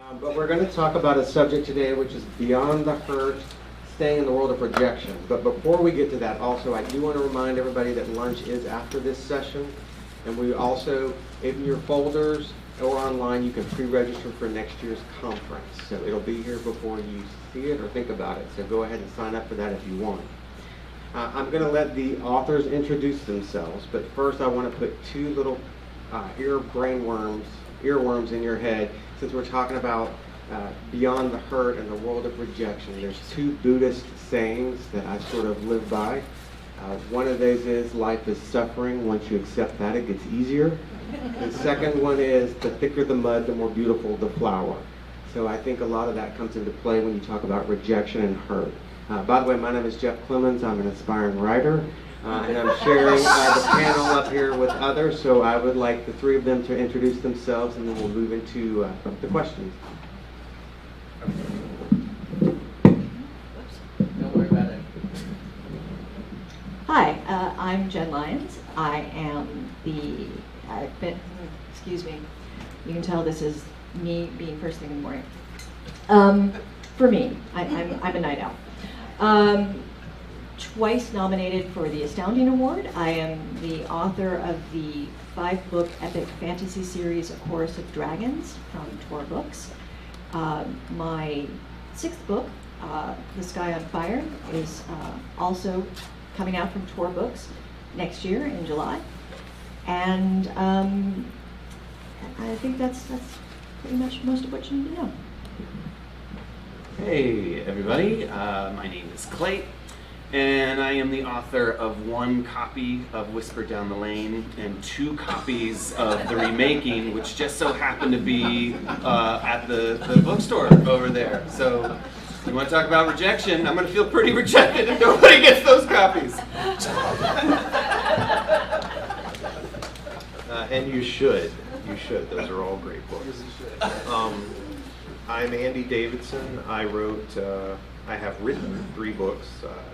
But we're going to talk about a subject today which is beyond the hurt, staying in the world of rejection. But before we get to that, also, I do want to remind everybody that lunch is after this session. And we also, in your folders or online, you can pre-register for next year's conference. So it'll be here before you see it or think about it. So go ahead and sign up for that if you want. I'm going to let the authors introduce themselves. But first, I want to put two little earworms in your head, since we're talking about beyond the hurt and the world of rejection. There's two Buddhist sayings that I sort of live by. One of those is, life is suffering. Once you accept that, it gets easier. The second one is, the thicker the mud, the more beautiful the flower. So I think a lot of that comes into play when you talk about rejection and hurt. By the way, my name is Clemmons. I'm an aspiring writer. And I'm sharing the panel up here with others, so I would like the three of them to introduce themselves, and then we'll move into the questions. Don't worry about it. Hi, I'm Jenn Lyons. I am excuse me, you can tell this is me being first thing in the morning. For me, I'm a night owl. Twice nominated for the Astounding Award. I am the author of the 5-book epic fantasy series, A Chorus of Dragons, from Tor Books. My 6th book, The Sky on Fire, is also coming out from Tor Books next year in July. And I think that's pretty much most of what you need to know. Hey everybody, my name is Clay, and I am the author of 1 copy of Whisper Down the Lane and 2 copies of the remaking, which just so happened to be at the bookstore over there. So you want to talk about rejection? I'm going to feel pretty rejected if nobody gets those copies. And you should. You should. Those are all great books. I'm Andy Davidson. I have written 3 books,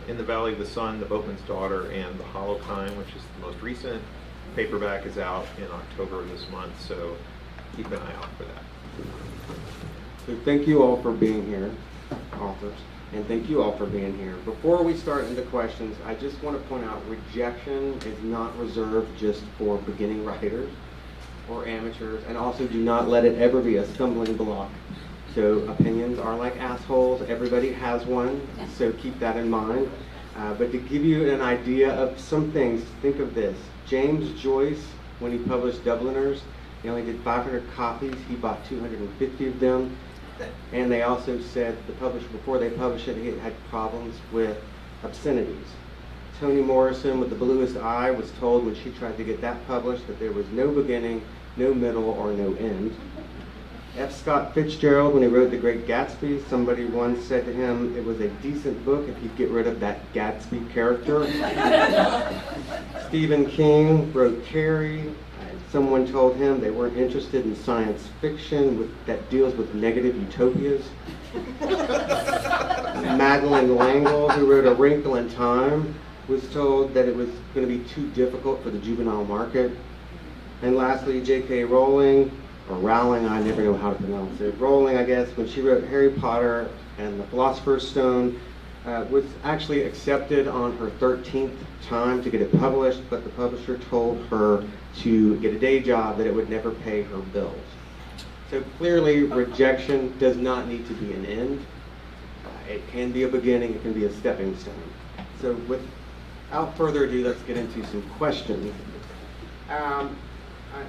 In the Valley of the Sun, The Boatman's Daughter, and The Hollow Kind, which is the most recent. Paperback is out in October of this month, so keep an eye out for that. So thank you all for being here, authors, and thank you all for being here. Before we start into questions, I just want to point out rejection is not reserved just for beginning writers or amateurs, and also do not let it ever be a stumbling block. So opinions are like assholes. Everybody has one, so keep that in mind. But to give you an idea of some things, think of this. James Joyce, when he published Dubliners, he only did 500 copies. He bought 250 of them. And they also said the publisher, before they published it, he had problems with obscenities. Toni Morrison with The Bluest Eye was told when she tried to get that published that there was no beginning, no middle, or no end. F. Scott Fitzgerald, when he wrote The Great Gatsby, somebody once said to him it was a decent book if he'd get rid of that Gatsby character. Stephen King wrote Carrie. Someone told him they weren't interested in science fiction that deals with negative utopias. Madeleine L'Engle, who wrote A Wrinkle in Time, was told that it was going to be too difficult for the juvenile market. And lastly, J.K. Rowling, or Rowling, I never know how to pronounce it. Rowling, I guess, when she wrote Harry Potter and the Philosopher's Stone, was actually accepted on her 13th time to get it published, but the publisher told her to get a day job, that it would never pay her bills. So clearly, rejection does not need to be an end. It can be a beginning, it can be a stepping stone. So without further ado, let's get into some questions.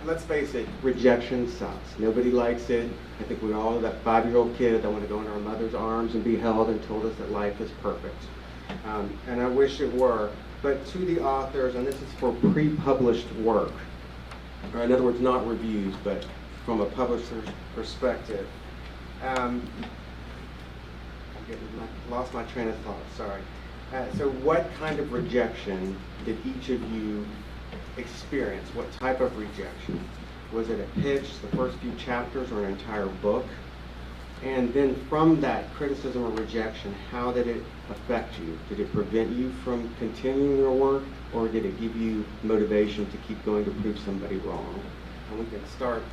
Let's face it, rejection sucks. Nobody likes it. I think we all, that 5-year-old kid that want to go in our mother's arms and be held and told us that life is perfect. And I wish it were. But to the authors, and this is for pre-published work, or in other words, not reviews, but from a publisher's perspective. I lost my train of thought, sorry. So what kind of rejection did each of you experience? What type of rejection? Was it a pitch, the first few chapters, or an entire book? And then from that criticism or rejection, how did it affect you? Did it prevent you from continuing your work, or did it give you motivation to keep going to prove somebody wrong? And we can start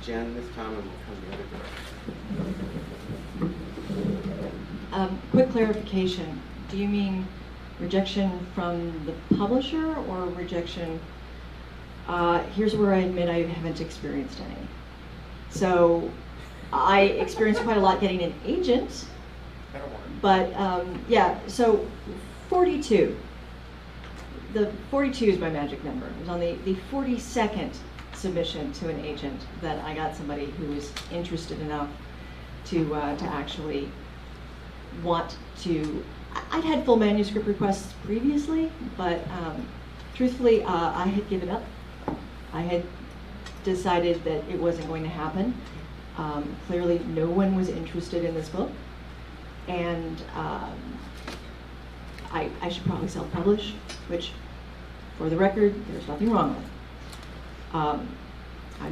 Jen this time, and we'll come the other direction. Quick clarification. Do you mean rejection from the publisher or rejection? Here's where I admit I haven't experienced any. So I experienced quite a lot getting an agent, but yeah, so 42. The 42 is my magic number. It was on the 42nd submission to an agent that I got somebody who was interested enough to actually want to. I'd had full manuscript requests previously, but truthfully, I had given up. I had decided that it wasn't going to happen. Clearly, no one was interested in this book, and I should probably self-publish, which, for the record, there's nothing wrong with. I'm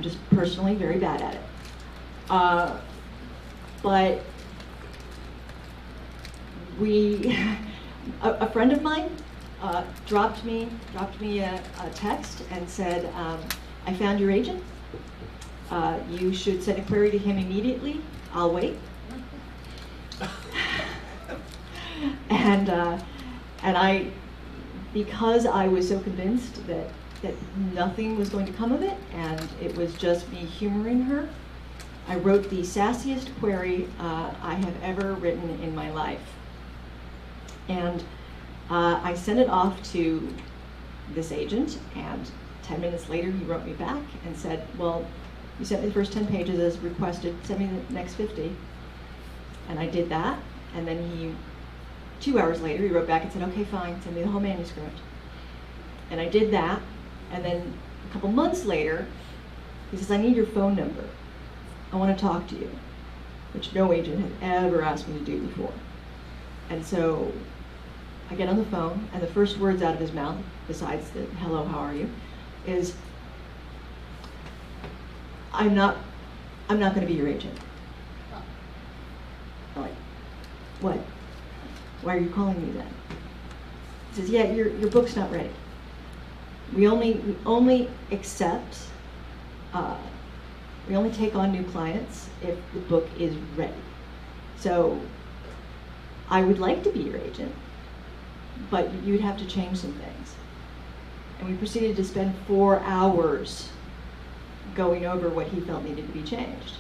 just personally very bad at it. But a friend of mine dropped me a text and said, I found your agent. You should send a query to him immediately. I'll wait. And I, because I was so convinced that nothing was going to come of it, and it was just me humoring her, I wrote the sassiest query I have ever written in my life. And I sent it off to this agent, and 10 minutes later he wrote me back and said, well, you sent me the first 10 pages as requested, send me the next 50. And I did that, and then 2 hours later, he wrote back and said, okay, fine, send me the whole manuscript. And I did that, and then a couple months later, he says, I need your phone number. I want to talk to you, which no agent had ever asked me to do before. And so I get on the phone, and the first words out of his mouth, besides the hello, how are you, is, I'm not going to be your agent. I'm like, what? Why are you calling me then? He says, yeah, your book's not ready. We only accept, we only take on new clients if the book is ready. So I would like to be your agent, but you'd have to change some things. And we proceeded to spend 4 hours going over what he felt needed to be changed.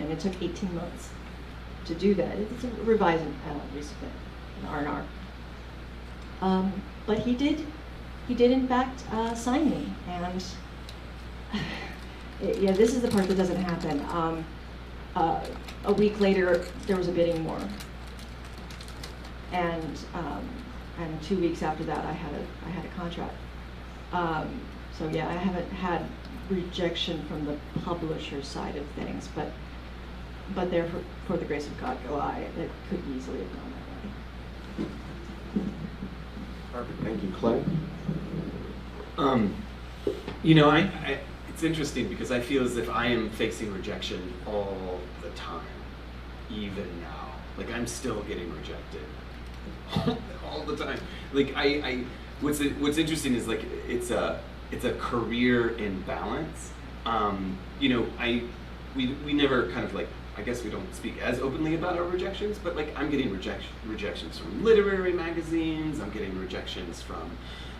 And it took 18 months to do that. It's a revising recently, an R&R. But he did in fact sign me, and yeah, this is the part that doesn't happen. A week later, there was a bidding war, and 2 weeks after that, I had a contract. So yeah, I haven't had rejection from the publisher side of things, but there, for the grace of God, go I. It could easily have gone that way. Perfect. Thank you, Clay. You know, it's interesting because I feel as if I am facing rejection all the time, even now. Like, I'm still getting rejected all the time. Like, what's interesting is, like, it's a career imbalance. You know, we never kind of, like, I guess we don't speak as openly about our rejections, but, like, I'm getting rejections from literary magazines. I'm getting rejections from,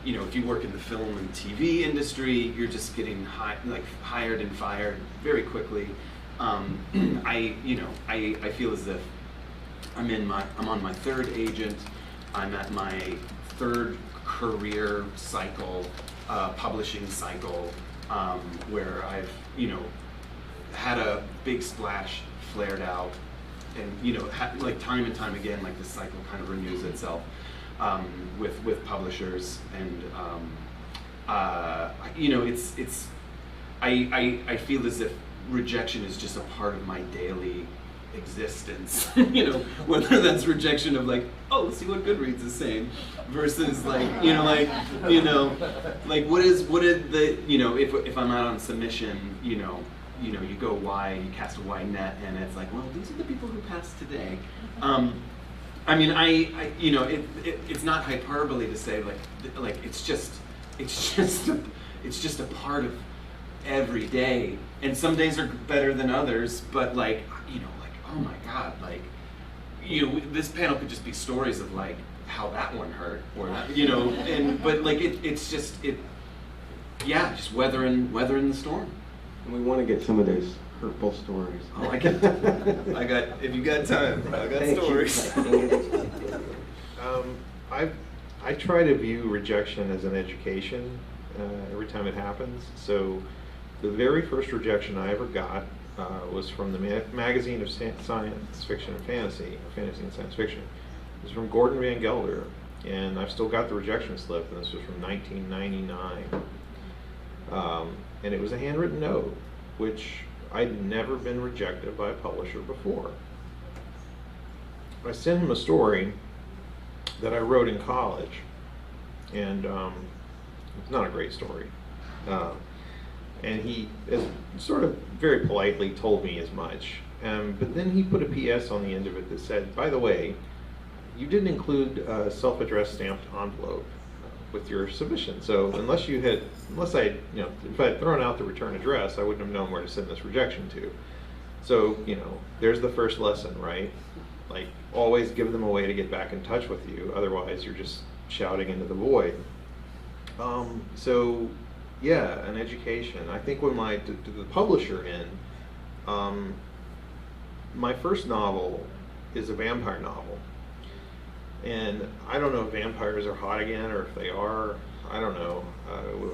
you know, if you work in the film and TV industry, you're just getting hired and fired very quickly. I feel as if I'm on my third agent. I'm at my third career cycle, publishing cycle, where I've, you know, had a big splash, flared out, and, you know, like time and time again, like this cycle kind of renews itself with publishers, and you know, I feel as if rejection is just a part of my daily existence. You know, whether that's rejection of, like, oh, let's see what Goodreads is saying, versus, like, what is the, you know, if I'm out on submission, you know, you go wide, you cast a wide net, and it's like, well, these are the people who passed today. I mean, you know, it's not hyperbole to say, like it's just a part of every day, and some days are better than others, but like, you know, like, oh my God, like, you know, this panel could just be stories of like how that one hurt, or that, you know, but like it's just just weathering the storm. And we want to get some of those hurtful stories. Oh, I got, if you got time, I got Thank stories. I try to view rejection as an education every time it happens. So the very first rejection I ever got was from the magazine of science fiction and fantasy and science fiction. It was from Gordon Van Gelder, and I've still got the rejection slip, and this was from 1999. And it was a handwritten note, which I'd never been rejected by a publisher before. I sent him a story that I wrote in college, and it's not a great story. And he sort of very politely told me as much. But then he put a PS on the end of it that said, by the way, you didn't include a self-addressed stamped envelope with your submission. So if I had thrown out the return address, I wouldn't have known where to send this rejection to. So, you know, there's the first lesson, right? Like, always give them a way to get back in touch with you. Otherwise, you're just shouting into the void. So, yeah, an education. I think when to the publisher in, my first novel is a vampire novel. And I don't know if vampires are hot again, or if they are. I don't know.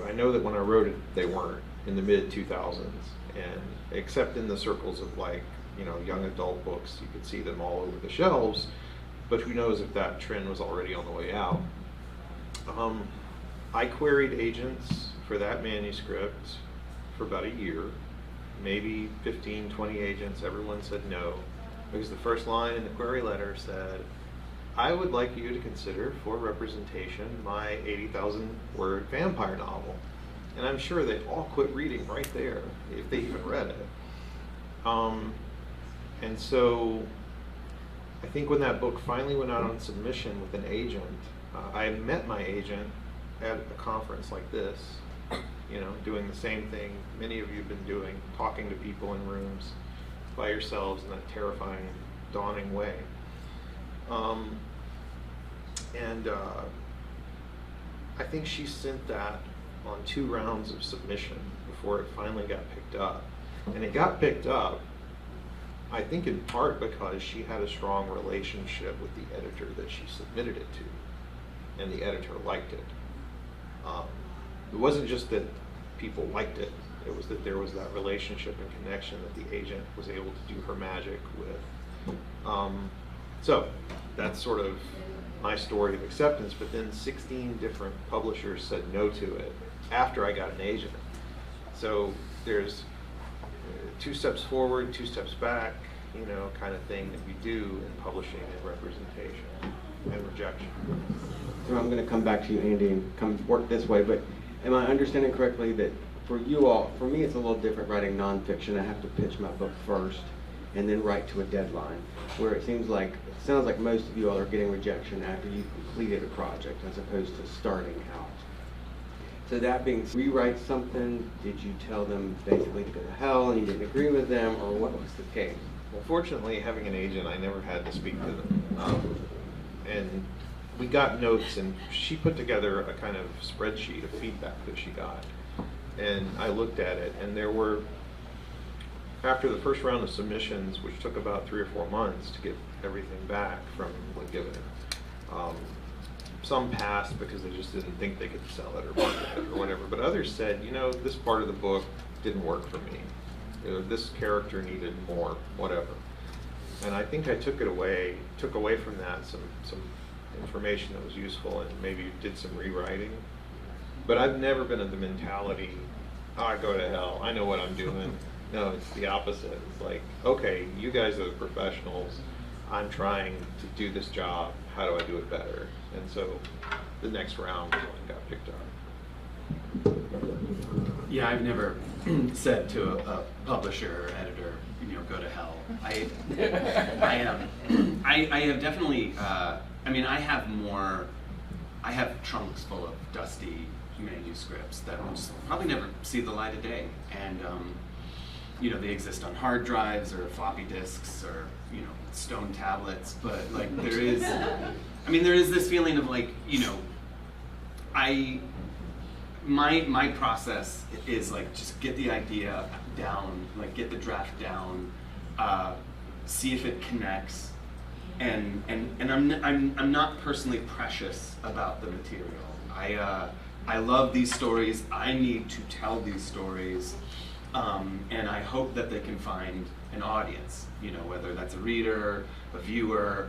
I know that when I wrote it, they weren't in the mid-2000s. And except in the circles of, like, you know, young adult books, you could see them all over the shelves. But who knows if that trend was already on the way out. I queried agents for that manuscript for about a year. Maybe 15, 20 agents. Everyone said no. Because the first line in the query letter said, I would like you to consider for representation my 80,000 word vampire novel. And I'm sure they all quit reading right there, if they even read it. And so I think when that book finally went out on submission with an agent, I met my agent at a conference like this, you know, doing the same thing many of you have been doing, talking to people in rooms by yourselves in that terrifying, dawning way. I think she sent that on 2 rounds of submission before it finally got picked up. And it got picked up, I think in part because she had a strong relationship with the editor that she submitted it to, and the editor liked it. It wasn't just that people liked it, it was that there was that relationship and connection that the agent was able to do her magic with. So that's sort of my story of acceptance, but then 16 different publishers said no to it after I got an agent. So there's 2 steps forward, 2 steps back, you know, kind of thing that we do in publishing and representation and rejection. So I'm going to come back to you, Andy, and work this way, but am I understanding correctly that for you all, for me it's a little different writing nonfiction. I have to pitch my book first and then write to a deadline, where it sounds like most of you all are getting rejection after you've completed a project as opposed to starting out. So that being, rewrite something, did you tell them basically to go to hell and you didn't agree with them, or what was the case? Well, fortunately, having an agent, I never had to speak to them. And we got notes, and she put together a kind of spreadsheet of feedback that she got. And I looked at it, and there were, after the first round of submissions, which took about 3 or 4 months to get everything back from McLeod, some passed because they just didn't think they could sell it or market it or whatever. But others said, you know, this part of the book didn't work for me. You know, this character needed more, whatever. And I think I took away from that some information that was useful, and maybe did some rewriting. But I've never been of the mentality, oh, I go to hell, I know what I'm doing. No, it's the opposite. It's like, okay, you guys are the professionals. I'm trying to do this job. How do I do it better? And so the next round was when it got picked up. Yeah, I've never said to a publisher or editor, you know, go to hell. I have definitely, I mean, I have trunks full of dusty manuscripts that will just probably never see the light of day. And you know, they exist on hard drives or floppy disks or, you know, stone tablets, but like there is, I mean, there is this feeling of like, you know, my process is like just get the idea down, like get the draft down, see if it connects, and I'm not personally precious about the material. I love these stories. I need to tell these stories, and I hope that they can find an audience. You know, whether that's a reader, a viewer,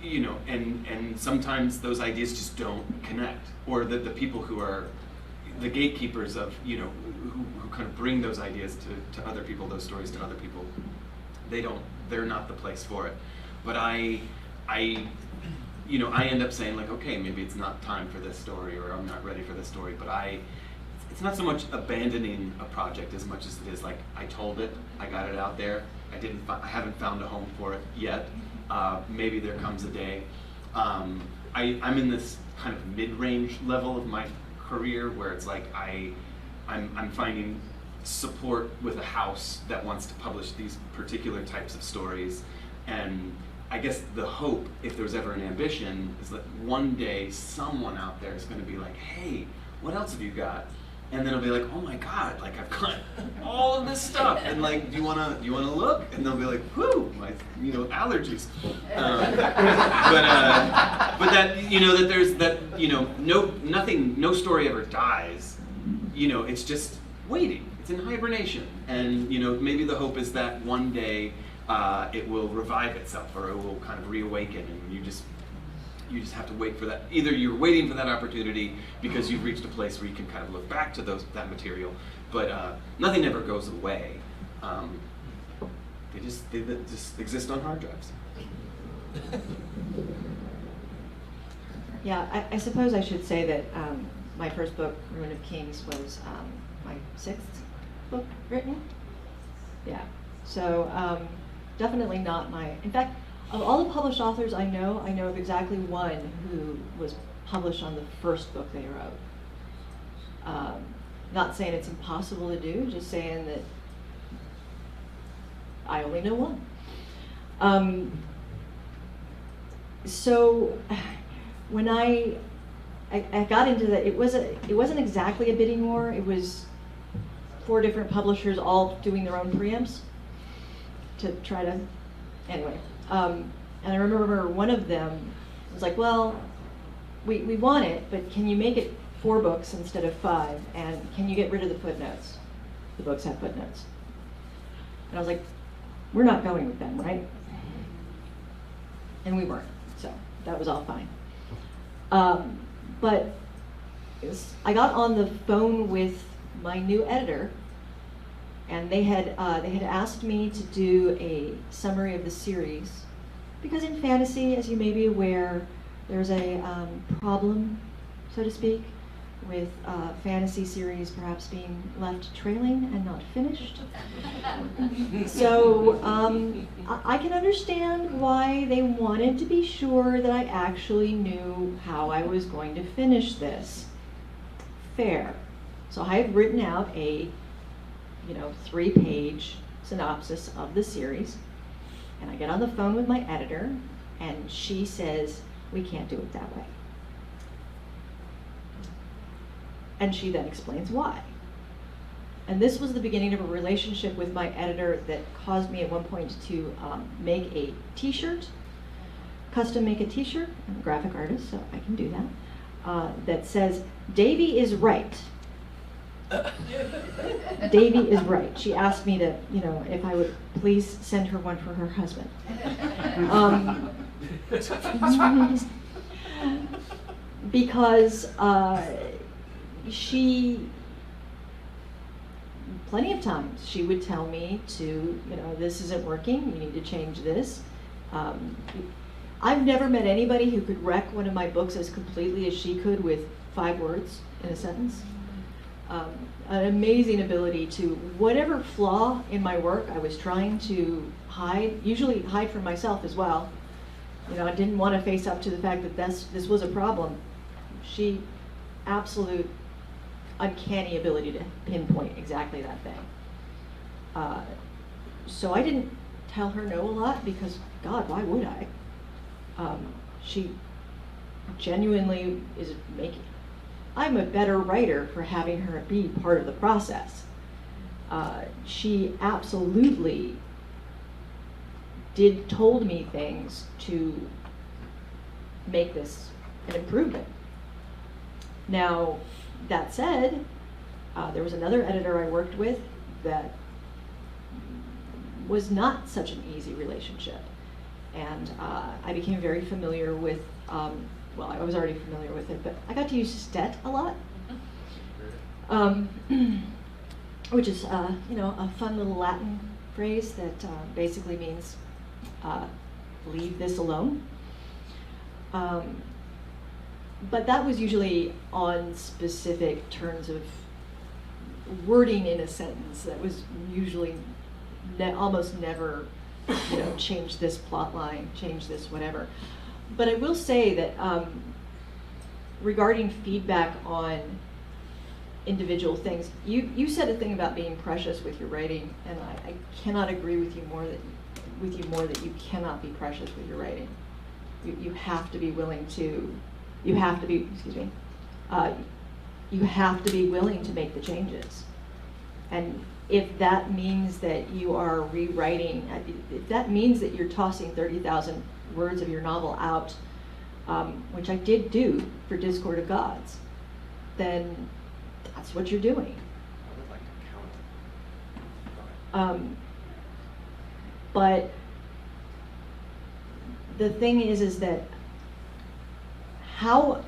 you know, and sometimes those ideas just don't connect, or the people who are the gatekeepers of, you know, who kind of bring those ideas to other people, those stories to other people, they're not the place for it. But you know, I end up saying like, okay, maybe it's not time for this story, or I'm not ready for this story, but it's not so much abandoning a project as much as it is like, I told it, I got it out there, I haven't found a home for it yet, maybe there comes a day. I'm in this kind of mid-range level of my career where it's like I'm finding support with a house that wants to publish these particular types of stories, and I guess the hope, if there's ever an ambition, is that one day someone out there is going to be like, hey, what else have you got? And then I'll be like, oh my God, like I've got all of this stuff, and like, do you wanna look? And they'll be like, whoo, my, you know, allergies. But that, you know, that there's that, you know, no story ever dies. You know, it's just waiting. It's in hibernation, and you know, maybe the hope is that one day it will revive itself, or it will kind of reawaken, and you just have to wait for that. Either you're waiting for that opportunity because you've reached a place where you can kind of look back to that material, but nothing ever goes away. They just exist on hard drives. Yeah, I suppose I should say that my first book, Ruin of Kings, was my 6th book written. Yeah, so definitely not my, in fact, of all the published authors I know of exactly one who was published on the first book they wrote. Not saying it's impossible to do, just saying that I only know one. So when I got into that, it wasn't exactly a bidding war. It was 4 different publishers all doing their own preamps to try to, anyway. And I remember one of them was like, well, we want it, but can you make it 4 books instead of 5? And can you get rid of the footnotes? The books have footnotes. And I was like, we're not going with them, right? And we weren't, so that was all fine. But I got on the phone with my new editor, and they had asked me to do a summary of the series, because in fantasy, as you may be aware, there's a problem, so to speak, with fantasy series perhaps being left trailing and not finished. So I can understand why they wanted to be sure that I actually knew how I was going to finish this. Fair. So I had written out a 3-page synopsis of the series, and I get on the phone with my editor, and she says, we can't do it that way. And she then explains why. And this was the beginning of a relationship with my editor that caused me at one point to make a t-shirt, custom make a t-shirt. I'm a graphic artist, so I can do that, that says, Davy is right. Davy is right. She asked me to, if I would please send her one for her husband. Because she, plenty of times, she would tell me to, this isn't working, you need to change this. I've never met anybody who could wreck one of my books as completely as she could with 5 words in a sentence. An amazing ability to, whatever flaw in my work I was trying to hide, usually hide from myself as well. I didn't want to face up to the fact that this was a problem. She absolute uncanny ability to pinpoint exactly that thing. So I didn't tell her no a lot because, God, why would I? She genuinely is making, I'm a better writer for having her be part of the process. She absolutely told me things to make this an improvement. Now, that said, there was another editor I worked with that was not such an easy relationship. And I became very familiar with, well, I was already familiar with it, but I got to use stet a lot, which is, you know, a fun little Latin phrase that basically means leave this alone. But that was usually on specific terms of wording in a sentence that was usually almost never, you know, change this plot line, change this whatever. But I will say that regarding feedback on individual things, you said a thing about being precious with your writing, and I cannot agree with you more that you cannot be precious with your writing. You have to be willing to, you have to be, excuse me, you have to be willing to make the changes. And if that means that you are rewriting, if that means that you're tossing 30,000 words of your novel out, which I did do for Discord of Gods, then that's what you're doing. I would like to counter. But the thing is that how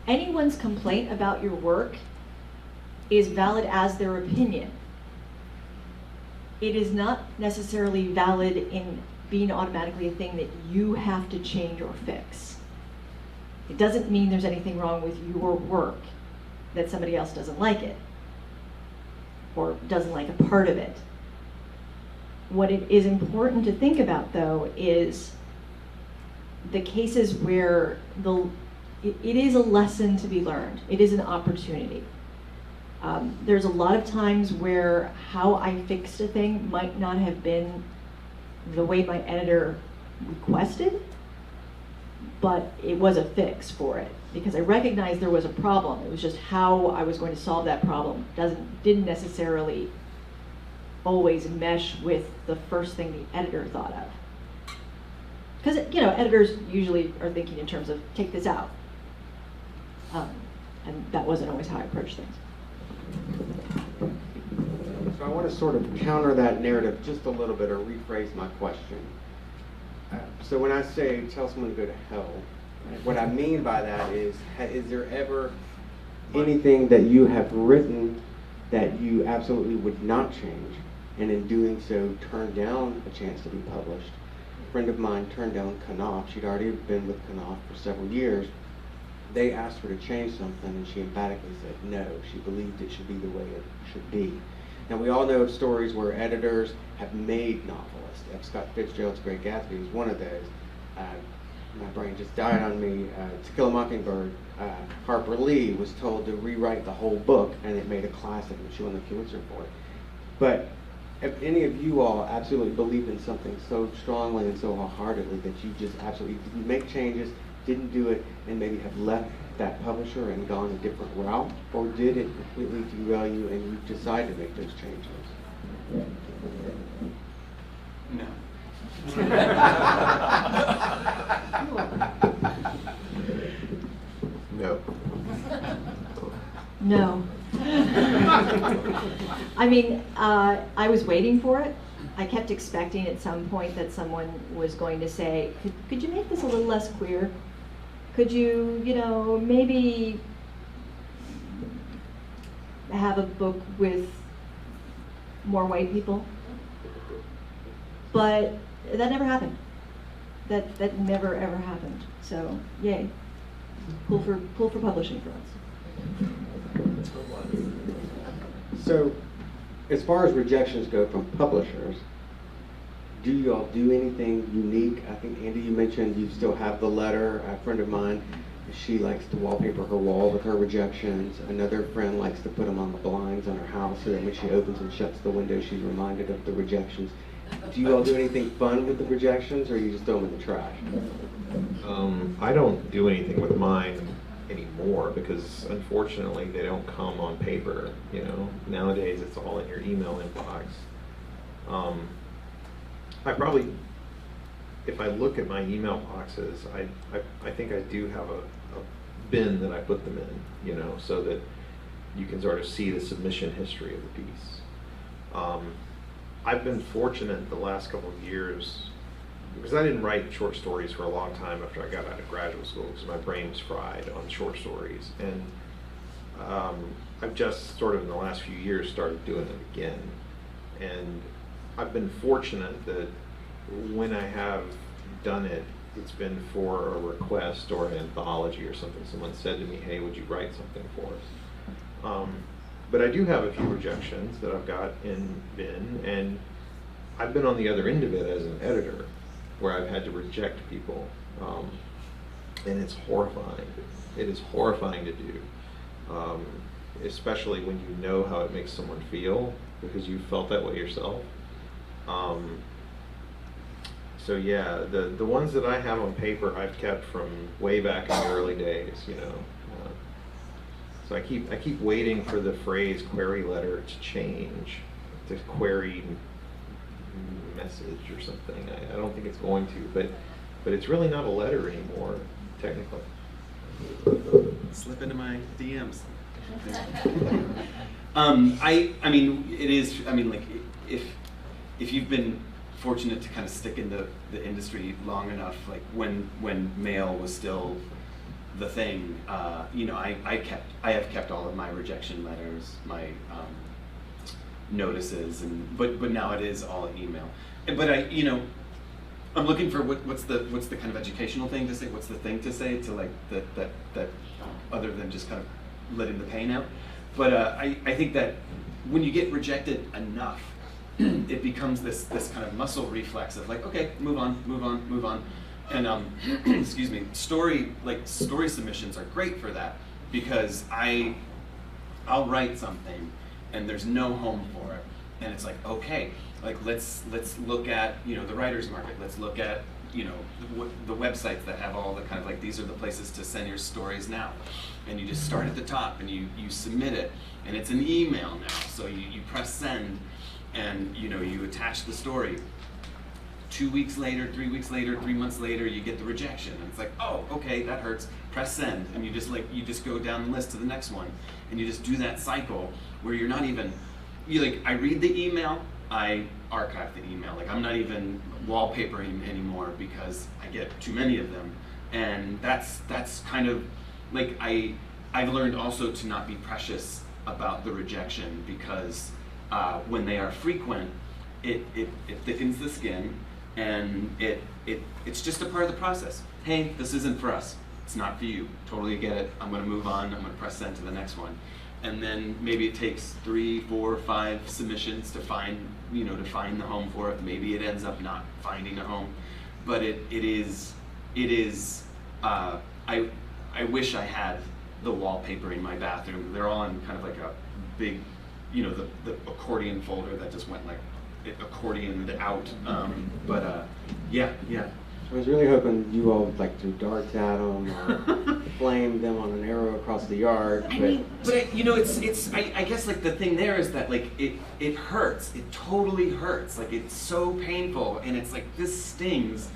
anyone's complaint about your work is valid as their opinion. It is not necessarily valid in being automatically a thing that you have to change or fix. It doesn't mean there's anything wrong with your work, that somebody else doesn't like it or doesn't like a part of it. What it is important to think about, though, is the cases where it is a lesson to be learned. It is an opportunity. There's a lot of times where how I fixed a thing might not have been the way my editor requested, but it was a fix for it because I recognized there was a problem. It was just how I was going to solve that problem didn't necessarily always mesh with the first thing the editor thought of. Because, you know, editors usually are thinking in terms of take this out. And that wasn't always how I approached things. So I want to sort of counter that narrative just a little bit or rephrase my question. So when I say tell someone to go to hell, what I mean by that is there ever anything that you have written that you absolutely would not change, and in doing so turned down a chance to be published? A friend of mine turned down Knopf. She'd already been with Knopf for several years. They asked her to change something, and she emphatically said no. She believed it should be the way it should be. Now, we all know of stories where editors have made novelists. F. Scott Fitzgerald's Great Gatsby was one of those. My brain just died on me. To Kill a Mockingbird, Harper Lee was told to rewrite the whole book, and it made a classic, and she won the Pulitzer for it. But if any of you all absolutely believe in something so strongly and so wholeheartedly that you just absolutely didn't make changes, didn't do it, and maybe have left that publisher and gone a different route, or did it completely derail you and you decided to make those changes? No. No. No. I mean, I was waiting for it. I kept expecting at some point that someone was going to say, could you make this a little less queer? Could you, you know, maybe have a book with more white people? But that never happened. That never ever happened. So, yay. Pull for publishing for us. So, as far as rejections go from publishers, do you all do anything unique? I think, Andy, you mentioned you still have the letter. A friend of mine She likes to wallpaper her wall with her rejections. Another friend likes to put them on the blinds on her house so that when she opens and shuts the window, she's reminded of the rejections. Do you all do anything fun with the rejections, or you just throw them in the trash? I don't do anything with mine anymore because unfortunately they don't come on paper. You know, nowadays it's all in your email inbox. I probably, if I look at my email boxes, I think I do have a bin that I put them in, you know, so that you can sort of see the submission history of the piece. I've been fortunate the last couple of years, because I didn't write short stories for a long time after I got out of graduate school because my brain was fried on short stories. And I've just sort of in the last few years started doing it again. And I've been fortunate that when I have done it, it's been for a request or an anthology or something. Someone said to me, hey, would you write something for us? But I do have a few rejections that I've got in bin, and I've been on the other end of it as an editor, where I've had to reject people, and it's horrifying. It is horrifying to do, especially when you know how it makes someone feel, because you felt that way yourself. So yeah, the ones that I have on paper I've kept from way back in the early days, you know. So I keep waiting for the phrase query letter to change to query message or something. I don't think it's going to, but it's really not a letter anymore, technically. Slip into my DMs. I mean, it is. I mean, like, if you've been fortunate to kind of stick in the industry long enough, like when mail was still the thing, you know, I have kept all of my rejection letters, my notices, but now it is all email. But you know, I'm looking for what's the kind of educational thing to say, what's the thing to say to like that other than just kind of letting the pain out. But I think that when you get rejected enough, it becomes this kind of muscle reflex of like, okay, move on. And excuse me, story submissions are great for that, because I'll write something and there's no home for it, and it's like, okay, like let's look at, you know, the writer's market. Let's look at, you know, the websites that have all the kind of like, these are the places to send your stories now, and you just start at the top and you submit it, and it's an email now, so you press send, and you know, you attach the story. 2 weeks later, 3 weeks later, 3 months later, you get the rejection, and it's like, oh, okay, that hurts. Press send, and you just go down the list to the next one, and you just do that cycle where you're not even, I read the email, I archive the email. Like, I'm not even wallpapering anymore because I get too many of them, and that's kind of like I've learned also to not be precious about the rejection, because when they are frequent, it thickens the skin. And it's just a part of the process. Hey, this isn't for us. It's not for you. Totally get it. I'm going to move on. I'm going to press send to the next one. And then maybe it takes 3, 4, 5 submissions to find the home for it. Maybe it ends up not finding a home. But it is. I wish I had the wallpaper in my bathroom. They're all in kind of like a big, you know, the accordion folder that just went like accordioned out, yeah. I was really hoping you all would like threw darts at them or flamed them on an arrow across the yard. But you know, I guess like the thing there is that like it hurts. It totally hurts. Like, it's so painful, and it's like, this stings.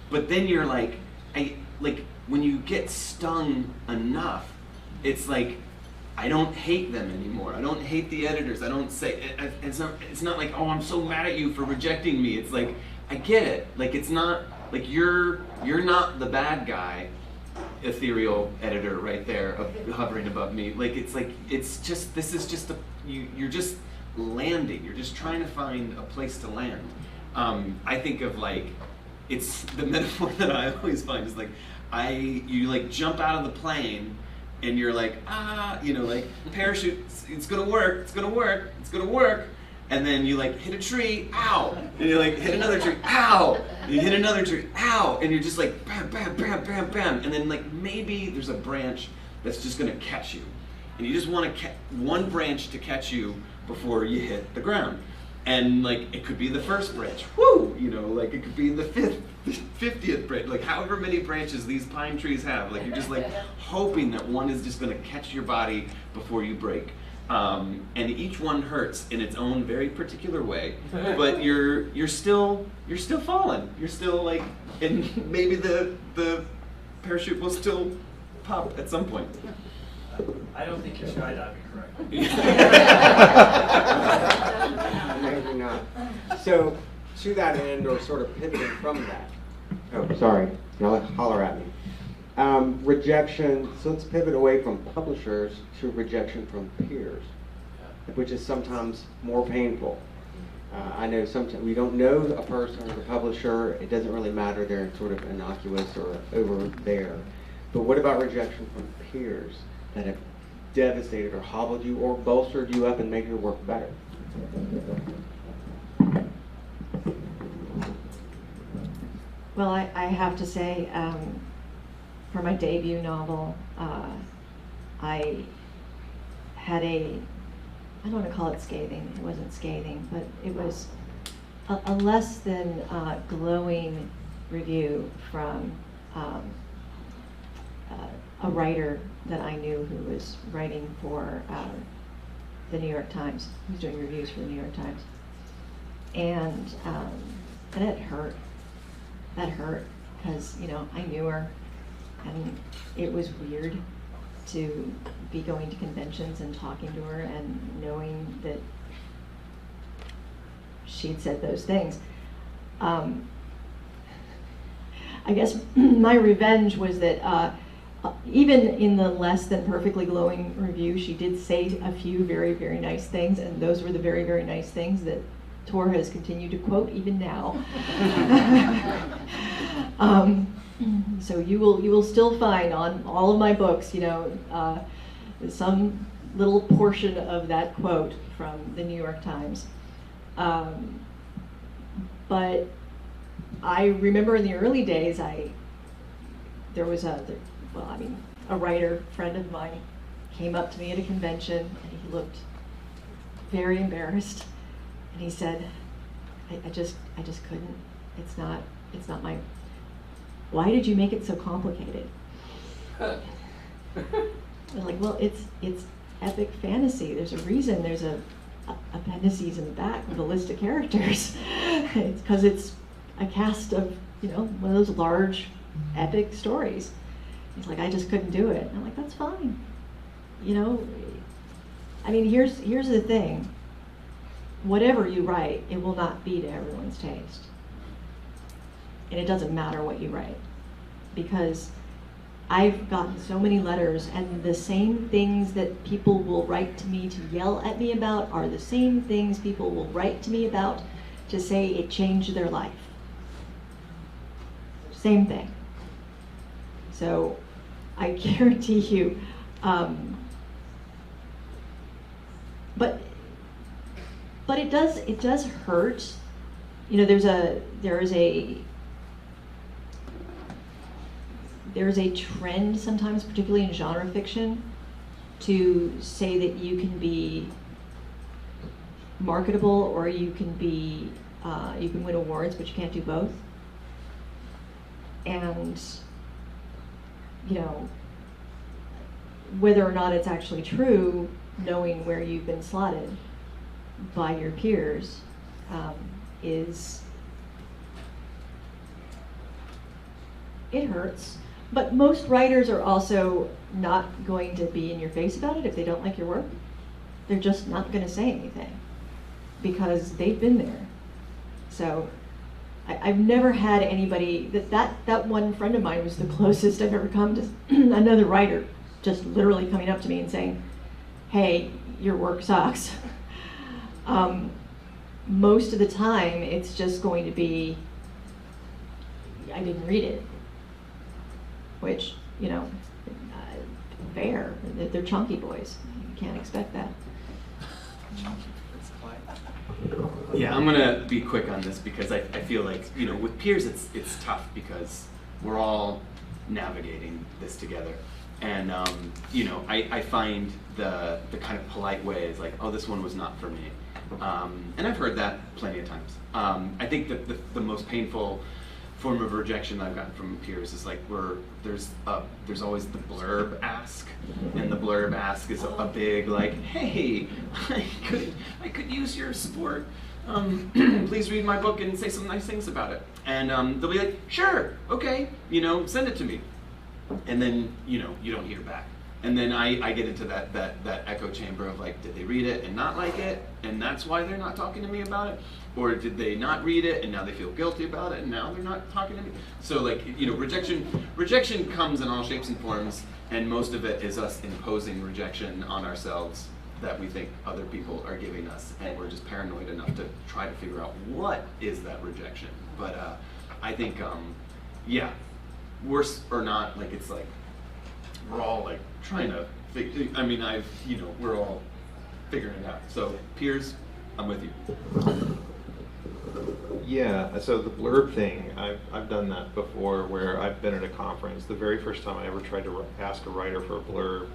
But then you're like, when you get stung enough, it's like, I don't hate them anymore. I don't hate the editors. I don't say, it's not like, oh, I'm so mad at you for rejecting me. It's like, I get it. Like, it's not, like, you're not the bad guy, ethereal editor right there, hovering above me. Like, it's just, this is just you're just landing. You're just trying to find a place to land. I think of like, it's the metaphor that I always find is like, you like jump out of the plane, and you're like, you know, like, parachute, it's gonna work, And then you like hit a tree, ow! And you like hit another tree, ow! And you hit another tree, ow! And you're just like bam, bam, bam, bam, bam. And then like maybe there's a branch that's just gonna catch you. And you just want to one branch to catch you before you hit the ground. And like it could be the first branch, woo! You know, like it could be the 50th branch, like however many branches these pine trees have. Like you're just like hoping that one is just gonna catch your body before you break. And each one hurts in its own very particular way, but you're still falling. You're still like, and maybe the parachute will still pop at some point. I don't think you're skydiving correctly. Maybe not. So, to that end, or sort of pivoting from that. Oh, sorry. Y'all holler at me. Rejection. So let's pivot away from publishers to rejection from peers, which is sometimes more painful. I know sometimes we don't know a person or the publisher. It doesn't really matter. They're sort of innocuous or over there. But what about rejection from peers that have devastated or hobbled you or bolstered you up and made your work better? Well, I have to say, for my debut novel, I had I don't want to call it scathing, it wasn't scathing, but it was a less than glowing review from a writer that I knew who was writing for the New York Times. He was doing reviews for the New York Times. And it hurt. That hurt because, you know, I knew her and it was weird to be going to conventions and talking to her and knowing that she'd said those things. I guess my revenge was that even in the less than perfectly glowing review, she did say a few very, very nice things, and those were the very, very nice things that Tor has continued to quote even now. So you will still find on all of my books, you know, some little portion of that quote from the New York Times. But I remember in the early days, there was a writer friend of mine came up to me at a convention and he looked very embarrassed and he said, I just couldn't. It's not my. Why did you make it so complicated? I was like, well, it's epic fantasy. There's a reason there's a appendices in the back with a list of characters. It's because it's a cast of, you know, one of those large epic stories. He's like, I just couldn't do it. And I'm like, that's fine. You know, I mean, here's the thing. Whatever you write, it will not be to everyone's taste. And it doesn't matter what you write. Because I've gotten so many letters, and the same things that people will write to me to yell at me about are the same things people will write to me about to say it changed their life. Same thing. So I guarantee you, but it does hurt. You know, there is a trend sometimes, particularly in genre fiction, to say that you can be marketable or you can win awards, but you can't do both. And, you know, whether or not it's actually true, knowing where you've been slotted by your peers it hurts. But most writers are also not going to be in your face about it if they don't like your work. They're just not going to say anything because they've been there. So I've never had anybody, that one friend of mine was the closest I've ever come to another writer just literally coming up to me and saying, hey, your work sucks. Most of the time, it's just going to be, I didn't read it. Which, you know, fair. They're chunky boys. You can't expect that. Yeah, I'm gonna be quick on this because I feel like, you know, with peers it's tough because we're all navigating this together. And you know, I find the kind of polite way is like, oh, this one was not for me. And I've heard that plenty of times. I think that the most painful form of rejection I've gotten from peers is like there's always the blurb ask, and the blurb ask is a big like, hey, I could use your support. Please read my book and say some nice things about it. And they'll be like, sure, okay, you know, send it to me. And then, you know, you don't hear back. And then I get into that echo chamber of like, did they read it and not like it, and that's why they're not talking to me about it? Or did they not read it and now they feel guilty about it and now they're not talking to me? So like, you know, rejection comes in all shapes and forms, and most of it is us imposing rejection on ourselves that we think other people are giving us, and we're just paranoid enough to try to figure out what is that rejection. But I think, yeah, worse or not, like it's like, we're all like trying to I mean, you know, we're all figuring it out. So peers, I'm with you. Yeah, so the blurb thing, I've done that before where I've been at a conference. The very first time I ever tried to ask a writer for a blurb,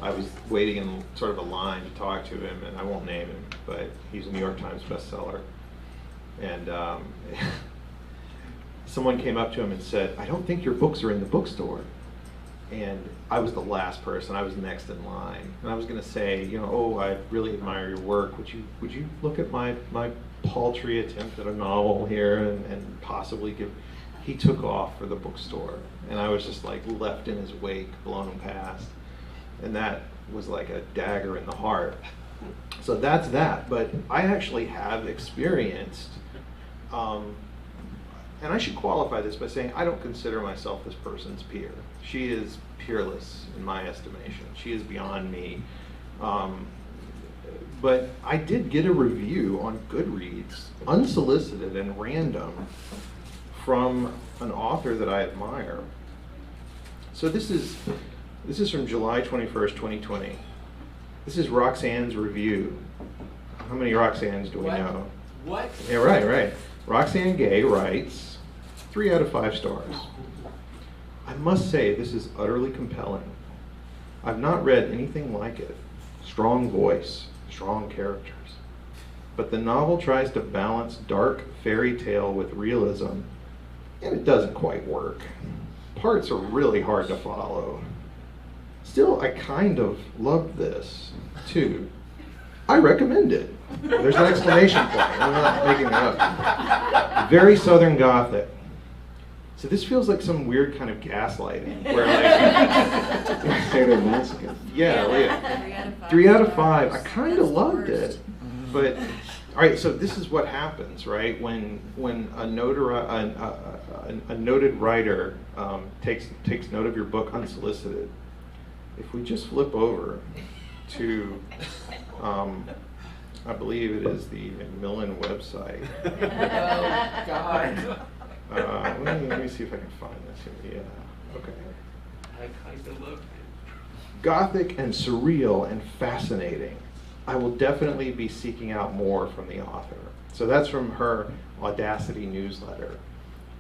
I was waiting in sort of a line to talk to him, and I won't name him, but he's a New York Times bestseller. And someone came up to him and said, I don't think your books are in the bookstore. And I was the last person. I was next in line. And I was going to say, you know, oh, I really admire your work. Would you look at my paltry attempt at a novel here and possibly give... He took off for the bookstore. And I was just like left in his wake, blown past. And that was like a dagger in the heart. So that's that. But I actually have experienced, and I should qualify this by saying I don't consider myself this person's peer. She is peerless in my estimation. She is beyond me. But I did get a review on Goodreads, unsolicited and random, from an author that I admire. So this is from July 21st, 2020. This is Roxanne's review. How many Roxannes do we know? What? Yeah, right. Roxanne Gay writes, 3 out of 5 stars. I must say this is utterly compelling. I've not read anything like it. Strong voice, strong characters. But the novel tries to balance dark fairy tale with realism, and it doesn't quite work. Parts are really hard to follow. Still, I kind of loved this, too. I recommend it. There's an exclamation point. I'm not making it up. Very Southern Gothic. So this feels like some weird kind of gaslighting, where like... Sadomasochism. Yeah. 3 out of 5. I kind of loved it, but... All right, so this is what happens, right? When a noted writer takes note of your book unsolicited, if we just flip over to, I believe it is the Macmillan website. Oh, God. Let me see if I can find this here. Yeah, okay. I kind of love it. Gothic and surreal and fascinating. I will definitely be seeking out more from the author. So that's from her Audacity newsletter.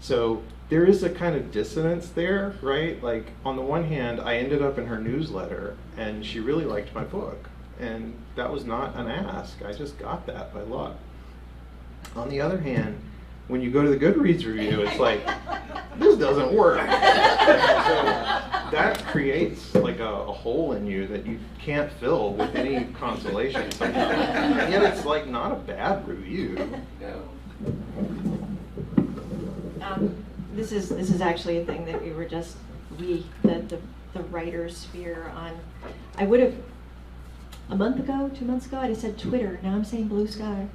So there is a kind of dissonance there, right? Like, on the one hand, I ended up in her newsletter, and she really liked my book. And that was not an ask. I just got that by luck. On the other hand, when you go to the Goodreads review, it's like, this doesn't work. So that creates like a hole in you that you can't fill with any consolation. And yet it's like not a bad review. This is actually a thing that we were just, the writer's sphere on. I would have, a month ago, 2 months ago, I'd have said Twitter. Now I'm saying Blue Sky.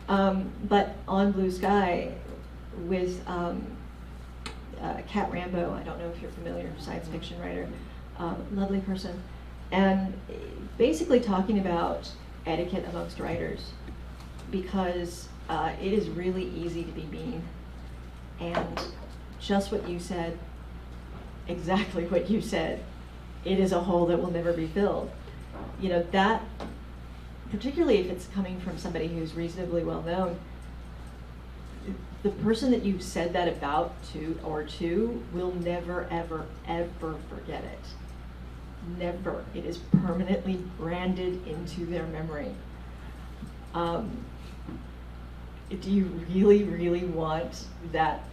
But on Blue Sky with Kat Rambo, I don't know if you're familiar, science fiction writer, lovely person, and basically talking about etiquette amongst writers, because it is really easy to be mean, and just what you said, exactly what you said, it is a hole that will never be filled. You know, particularly if it's coming from somebody who's reasonably well known, the person that you've said that about to will never, ever, ever forget it. Never. It is permanently branded into their memory. Do you really, really want that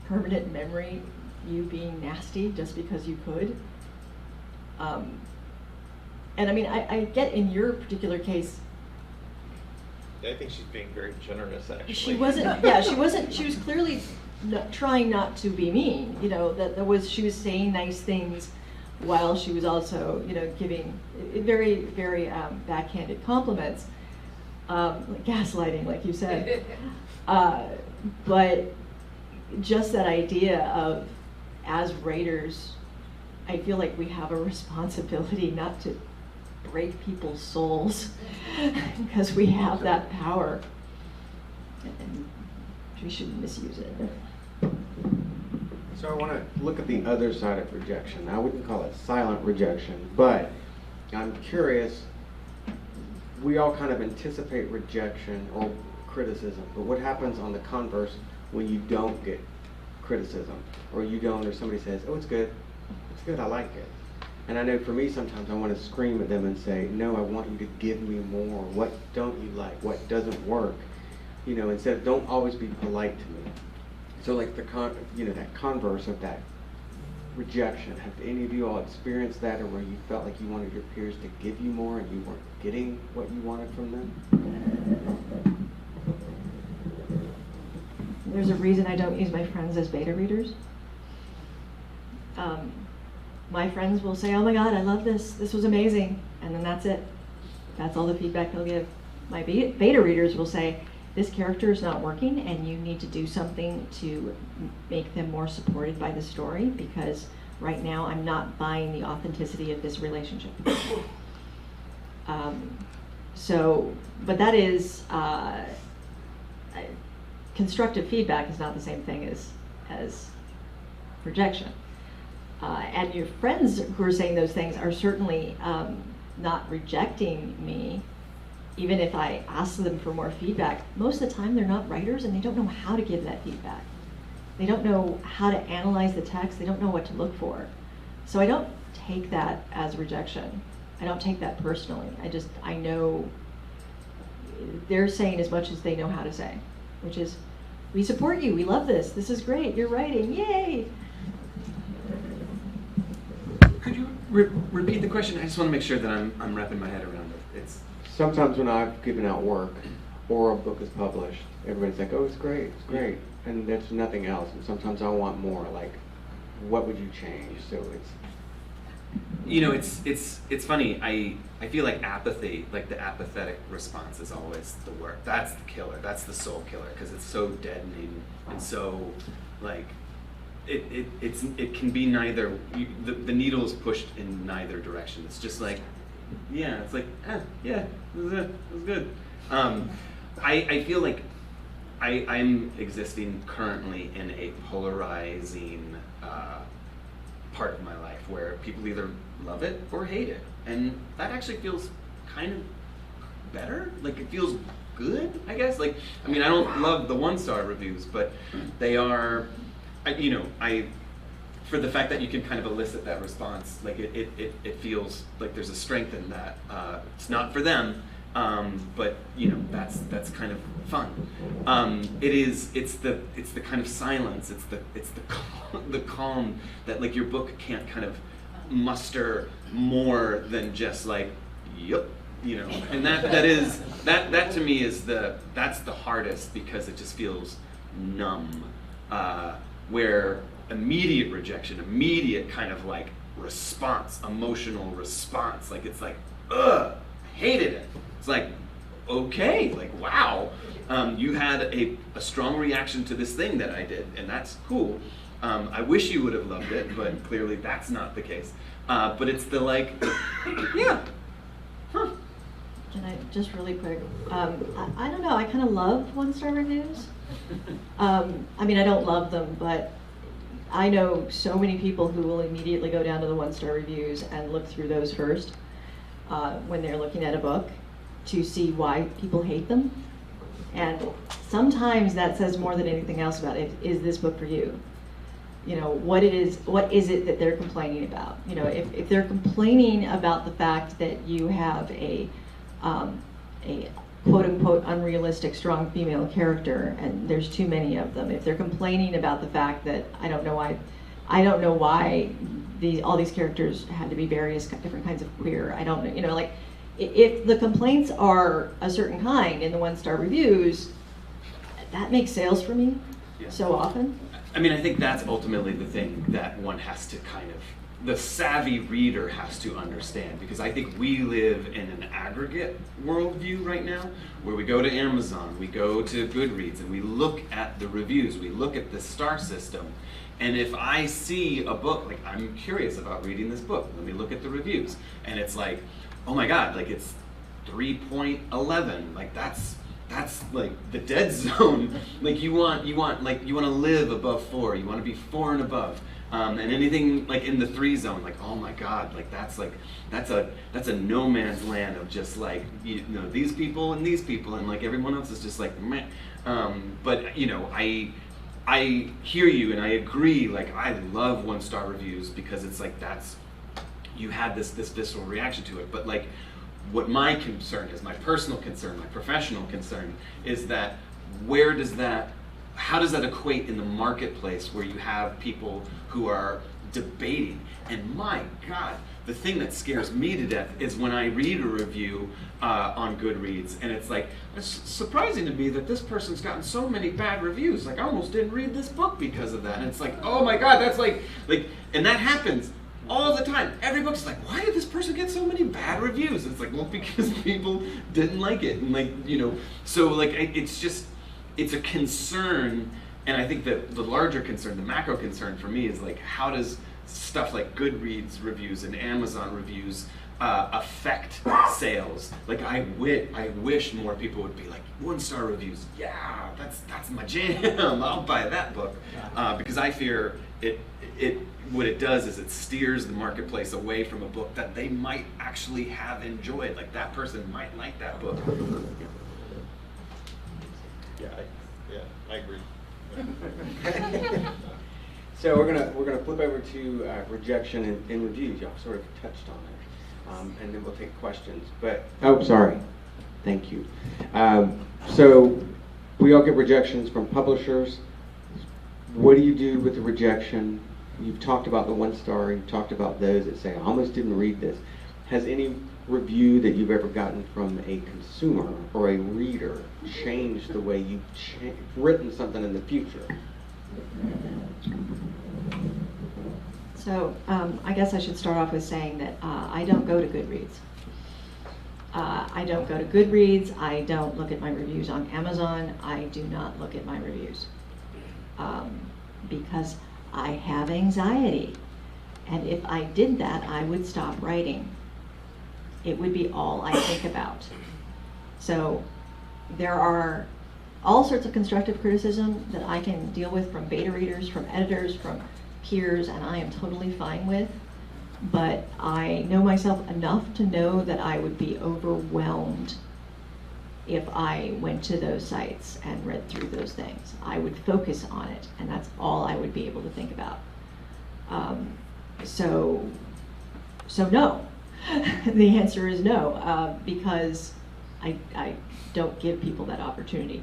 permanent memory, you being nasty just because you could? And I mean, I get in your particular case, I think she's being very generous, actually. she wasn't, she was clearly trying not to be mean, you know, she was saying nice things while she was also, you know, giving very, very backhanded compliments, like gaslighting, like you said. But just that idea of, as writers, I feel like we have a responsibility not to break people's souls because we have that power, and we shouldn't misuse it. So I want to look at the other side of rejection. I wouldn't call it silent rejection, but I'm curious, we all kind of anticipate rejection or criticism, but what happens on the converse when you don't get criticism, or you don't, or somebody says, oh, it's good, I like it. And I know for me, sometimes I want to scream at them and say, no, I want you to give me more. What don't you like? What doesn't work? You know, instead of, don't always be polite to me. So like that converse of that rejection, have any of you all experienced that, or where you felt like you wanted your peers to give you more and you weren't getting what you wanted from them? There's a reason I don't use my friends as beta readers. My friends will say, oh my God, I love this. This was amazing. And then that's it. That's all the feedback they'll give. My beta readers will say, this character is not working and you need to do something to make them more supported by the story, because right now I'm not buying the authenticity of this relationship. But that is, constructive feedback is not the same thing as rejection. And your friends who are saying those things are certainly not rejecting me, even if I ask them for more feedback. Most of the time they're not writers and they don't know how to give that feedback. They don't know how to analyze the text. They don't know what to look for. So I don't take that as rejection. I don't take that personally. I know they're saying as much as they know how to say, which is, we support you, we love this, this is great, you're writing, yay! Could you repeat the question? I just want to make sure that I'm wrapping my head around it. It's Sometimes when I've given out work or a book is published, everybody's like, oh, it's great, and there's nothing else. And sometimes I want more, like, what would you change? So it's, you know, it's funny. I feel like apathy, like the apathetic response, is always the work. That's the killer. That's the soul killer, because it's so deadening and so like it can be neither. The needle is pushed in neither direction. It's just like, yeah, it's like, yeah, it was good. I feel like I'm existing currently in a polarizing part of my life where people either love it or hate it, and that actually feels kind of better. Like, it feels good, I guess. Like, I mean, I don't love the 1-star reviews, but they are, for the fact that you can kind of elicit that response, like it feels like there's a strength in that. It's not for them, but you know, that's kind of fun. It's the kind of silence. It's the calm that, like, your book can't kind of muster more than just like, yep, you know. And that to me is that's the hardest, because it just feels numb. Where immediate rejection, immediate kind of like response, emotional response, like it's like, ugh, hated it. It's like, okay, like, wow, you had a strong reaction to this thing that I did, and that's cool. I wish you would have loved it, but clearly that's not the case. But it's the like, yeah, huh. Can I, just really quick, I don't know, I kind of love 1-star reviews. I mean, I don't love them, but I know so many people who will immediately go down to the 1-star reviews and look through those first when they're looking at a book. to see why people hate them. And sometimes that says more than anything else about it. Is this book for you? You know, what is it that they're complaining about? You know, if they're complaining about the fact that you have a quote unquote unrealistic strong female character and there's too many of them, if they're complaining about the fact that I don't know why all these characters had to be various different kinds of queer, I don't know, you know, like if the complaints are a certain kind in the 1-star reviews, that makes sales for me so often. I mean, I think that's ultimately the thing that one has to kind of, the savvy reader has to understand, because I think we live in an aggregate worldview right now, where we go to Amazon, we go to Goodreads, and we look at the reviews, we look at the star system, and if I see a book, like I'm curious about reading this book, let me look at the reviews, and it's like, oh my God, like it's 3.11, like that's like the dead zone. Like you want to live above 4. You want to be 4 and above. And anything like in the 3 zone, like oh my God, like that's a no man's land of just like you know these people and like everyone else is just like meh. But you know I hear you and I agree. Like I love 1-star reviews because it's like you had this visceral reaction to it. But like what my concern is, my personal concern, my professional concern, is that how does that equate in the marketplace where you have people who are debating? And my God, the thing that scares me to death is when I read a review on Goodreads and it's like, it's surprising to me that this person's gotten so many bad reviews. Like I almost didn't read this book because of that. And it's like, oh my God, that's like, and that happens all the time. Every book's like, why did this person get so many bad reviews? It's like, well, because people didn't like it. And like, you know, so like, it's a concern. And I think that the larger concern, the macro concern for me is like, how does stuff like Goodreads reviews and Amazon reviews affect sales? Like I wish more people would be like 1-star reviews. Yeah, that's my jam. I'll buy that book because I fear what it does is it steers the marketplace away from a book that they might actually have enjoyed. Like that person might like that book. I agree. So we're gonna flip over to rejection and reviews. Y'all sort of touched on it, and then we'll take questions. But sorry, thank you. So we all get rejections from publishers. What do you do with the rejection? You've talked about the 1-star. You've talked about those that say, "I almost didn't read this." Has any review that you've ever gotten from a consumer or a reader changed the way you've written something in the future? So I guess I should start off with saying that I don't go to Goodreads. I don't go to Goodreads. I don't look at my reviews on Amazon. I do not look at my reviews because I have anxiety. And if I did that, I would stop writing. It would be all I think about. So there are all sorts of constructive criticism that I can deal with from beta readers, from editors, from peers, and I am totally fine with. But I know myself enough to know that I would be overwhelmed if I went to those sites and read through those things. I would focus on it, and that's all I would be able to think about. So no. The answer is no, because I don't give people that opportunity.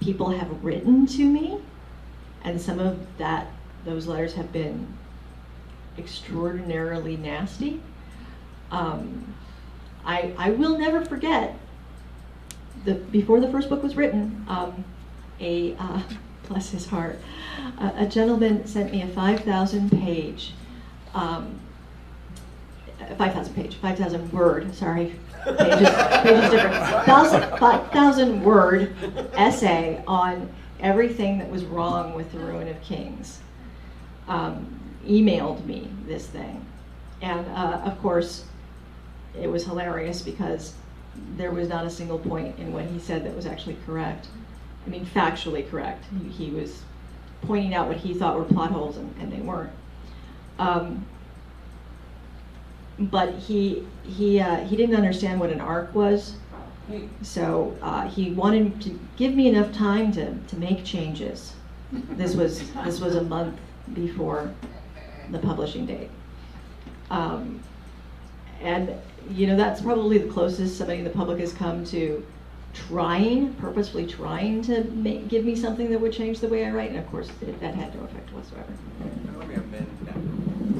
People have written to me, and some of those letters have been extraordinarily nasty. I will never forget, before the first book was written, bless his heart, a gentleman sent me a 5,000-page 5,000 word, sorry, pages different, 5,000 word essay on everything that was wrong with the Ruin of Kings. Emailed me this thing. And of course, it was hilarious because there was not a single point in what he said that was actually correct. I mean, factually correct. He was pointing out what he thought were plot holes, and they weren't. but he didn't understand what an arc was. So he wanted to give me enough time to make changes. This was a month before the publishing date. And that's probably the closest somebody in the public has come to purposefully trying to give me something that would change the way I write, and of course that had no effect whatsoever. Let me amend that.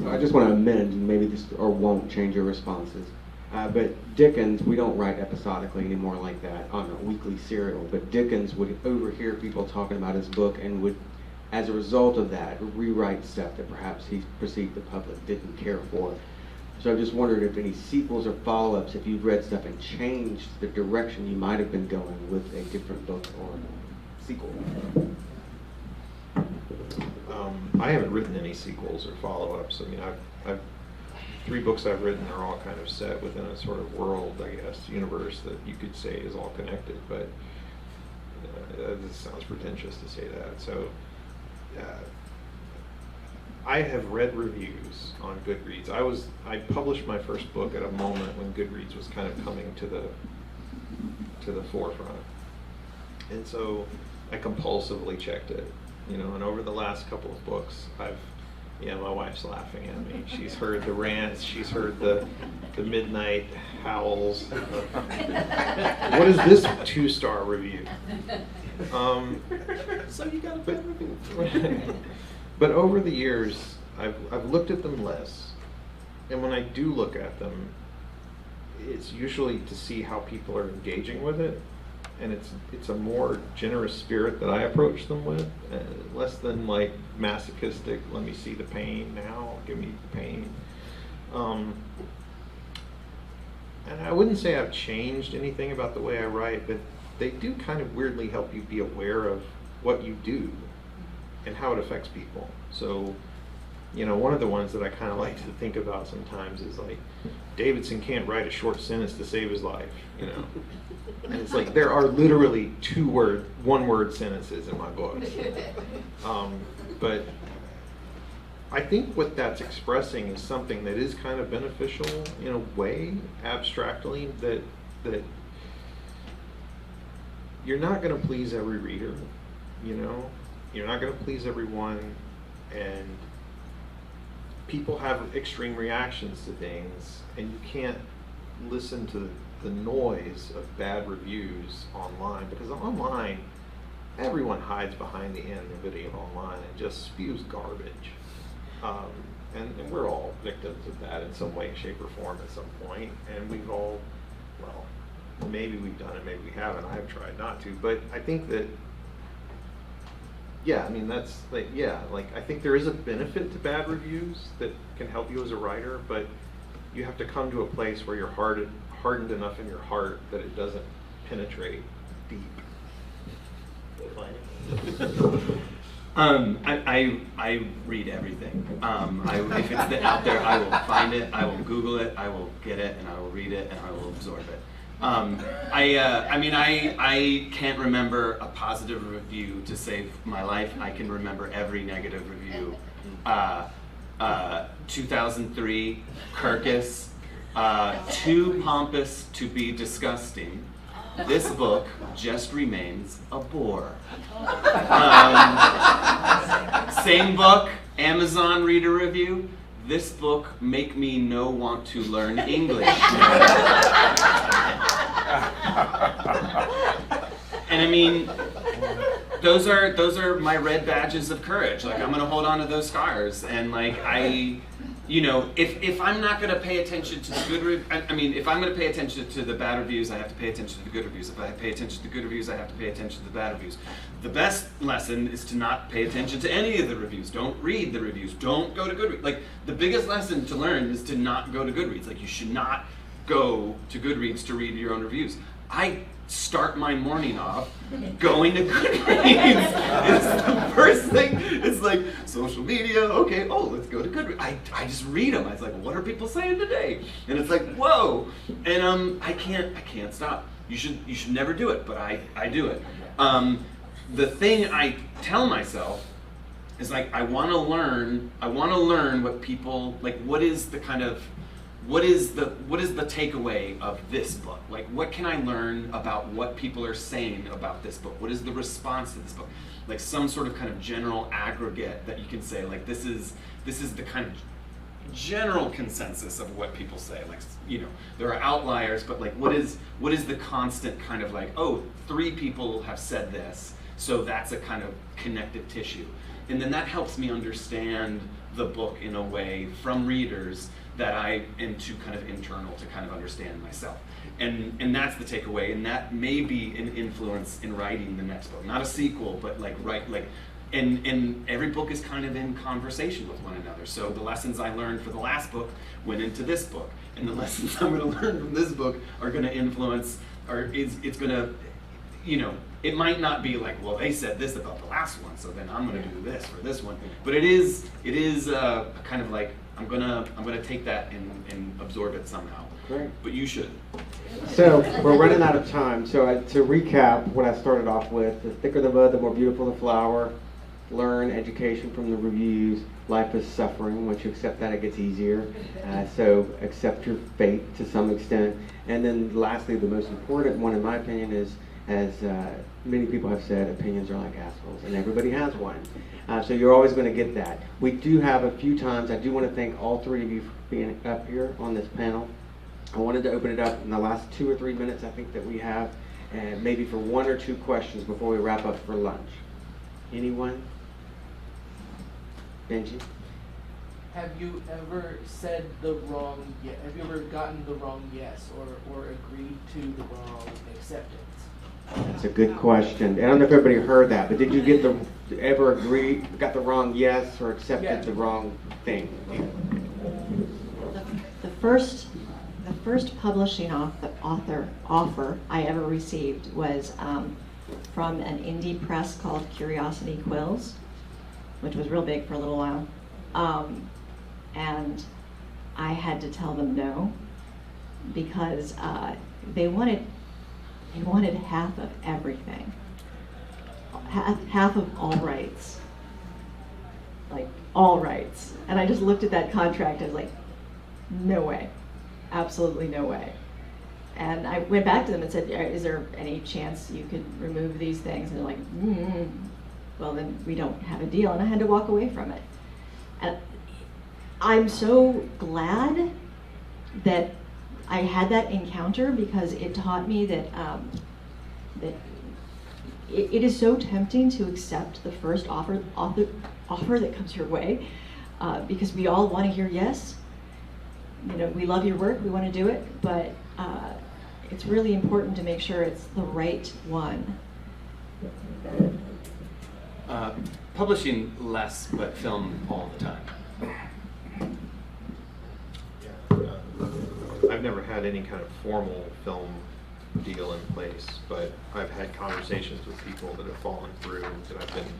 So I just want to amend, and maybe this or won't change your responses. But Dickens, we don't write episodically anymore like that on a weekly serial, but Dickens would overhear people talking about his book and would, as a result of that, rewrite stuff that perhaps he perceived the public didn't care for. So I just wondered if any sequels or follow-ups, if you've read stuff and changed the direction you might have been going with a different book or sequel. I haven't written any sequels or follow-ups. I mean, I've 3 books I've written are all kind of set within a sort of world, I guess, universe that you could say is all connected, but this sounds pretentious to say that. So I have read reviews on Goodreads. I published my first book at a moment when Goodreads was kind of coming to the forefront, and so I compulsively checked it, and over the last couple of books, my wife's laughing at me. She's heard the rants, she's heard the midnight howls. What is this 2-star review? So you got a bad review. But over the years, I've looked at them less, and when I do look at them, it's usually to see how people are engaging with it, and it's a more generous spirit that I approach them with, less than like masochistic. Let me see the pain now. Give me the pain. And I wouldn't say I've changed anything about the way I write, but they do kind of weirdly help you be aware of what you do and how it affects people. So, one of the ones that I kind of like to think about sometimes is like, Davidson can't write a short sentence to save his life, And it's like, there are literally 1-word sentences in my books. But I think what that's expressing is something that is kind of beneficial in a way, abstractly, that you're not going to please every reader, You're not going to please everyone, and people have extreme reactions to things, and you can't listen to the noise of bad reviews online, because online, everyone hides behind the end of video online and just spews garbage. And we're all victims of that in some way, shape, or form at some point, and we've all, well, maybe we've done it, maybe we haven't. I've tried not to, but I think that, yeah, I mean, that's like, yeah, like I think there is a benefit to bad reviews that can help you as a writer, but you have to come to a place where you're hardened enough in your heart that it doesn't penetrate deep. I read everything. If it's out there, I will find it, I will Google it, I will get it, and I will read it, and I will absorb it. I can't remember a positive review to save my life. I can remember every negative review. 2003, Kirkus, too pompous to be disgusting. This book just remains a bore. Same book, Amazon reader review. This book make me no want to learn English. And I mean, those are my red badges of courage. Like, I'm gonna hold on to those scars, and like if I'm not gonna pay attention to the good if I'm gonna pay attention to the bad reviews, I have to pay attention to the good reviews. If I pay attention to the good reviews, I have to pay attention to the bad reviews. The best lesson is to not pay attention to any of the reviews. Don't read the reviews. Don't go to Goodreads. Like, the biggest lesson to learn is to not go to Goodreads. Like, you should not go to Goodreads to read your own reviews. I start my morning off going to Goodreads. It's the first thing. It's like, social media, okay, let's go to Goodreads. I just read them. I was like, what are people saying today? And it's like, whoa. And I can't stop. You should never do it, but I do it. The thing I tell myself is, like, I want to learn what people, like, what is the kind of what is the takeaway of this book? Like, what can I learn about what people are saying about this book? What is the response to this book? Like some sort of kind of general aggregate that you can say, like, this is the kind of general consensus of what people say. Like, you know, there are outliers, but like, what is the constant kind of like, oh, 3 people have said this, so that's a kind of connective tissue. And then that helps me understand the book in a way from readers that I am too kind of internal to kind of understand myself. And that's the takeaway, and that may be an influence in writing the next book. Not a sequel, but like and every book is kind of in conversation with one another. So the lessons I learned for the last book went into this book, and the lessons I'm going to learn from this book are going to influence, it's going to, you know, it might not be like, well, they said this about the last one, so then I'm going to do this for this one. But it is kind of like, I'm gonna take that and absorb it somehow. Great. But you should. So we're running out of time. So to recap what I started off with, the thicker the bud, the more beautiful the flower. Learn education from the reviews. Life is suffering. Once you accept that, it gets easier. So accept your fate to some extent. And then lastly, the most important one in my opinion is, as many people have said, opinions are like assholes, and everybody has one. So you're always going to get that. We do have a few times, I do want to thank all 3 of you for being up here on this panel. I wanted to open it up in the last 2 or 3 minutes I think that we have, and maybe for 1 or 2 questions before we wrap up for lunch. Anyone? Benji? Have you ever said the wrong yes? Have you ever gotten the wrong yes or agreed to the wrong acceptance? That's a good question. I don't know if everybody heard that, but did you got the wrong yes or accepted the wrong thing? The first publishing offer I ever received was from an indie press called Curiosity Quills, which was real big for a little while. And I had to tell them no, because they wanted half of everything, half of all rights, like all rights. And I just looked at that contract, I was like, no way, absolutely no way. And I went back to them and said, is there any chance you could remove these things? And they're like, well, then we don't have a deal. And I had to walk away from it. And I'm so glad that I had that encounter, because it taught me that it is so tempting to accept the first offer that comes your way, because we all want to hear yes. You know, we love your work, we want to do it, but it's really important to make sure it's the right one. Publishing less, but film all the time. I've never had any kind of formal film deal in place, but I've had conversations with people that have fallen through that I've been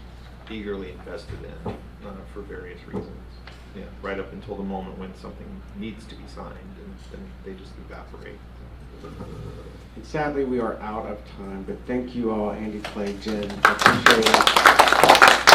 eagerly invested in for various reasons. Yeah, right up until the moment when something needs to be signed, and then they just evaporate. And sadly, we are out of time, but thank you all, Andy, Clay, Jen. I appreciate it.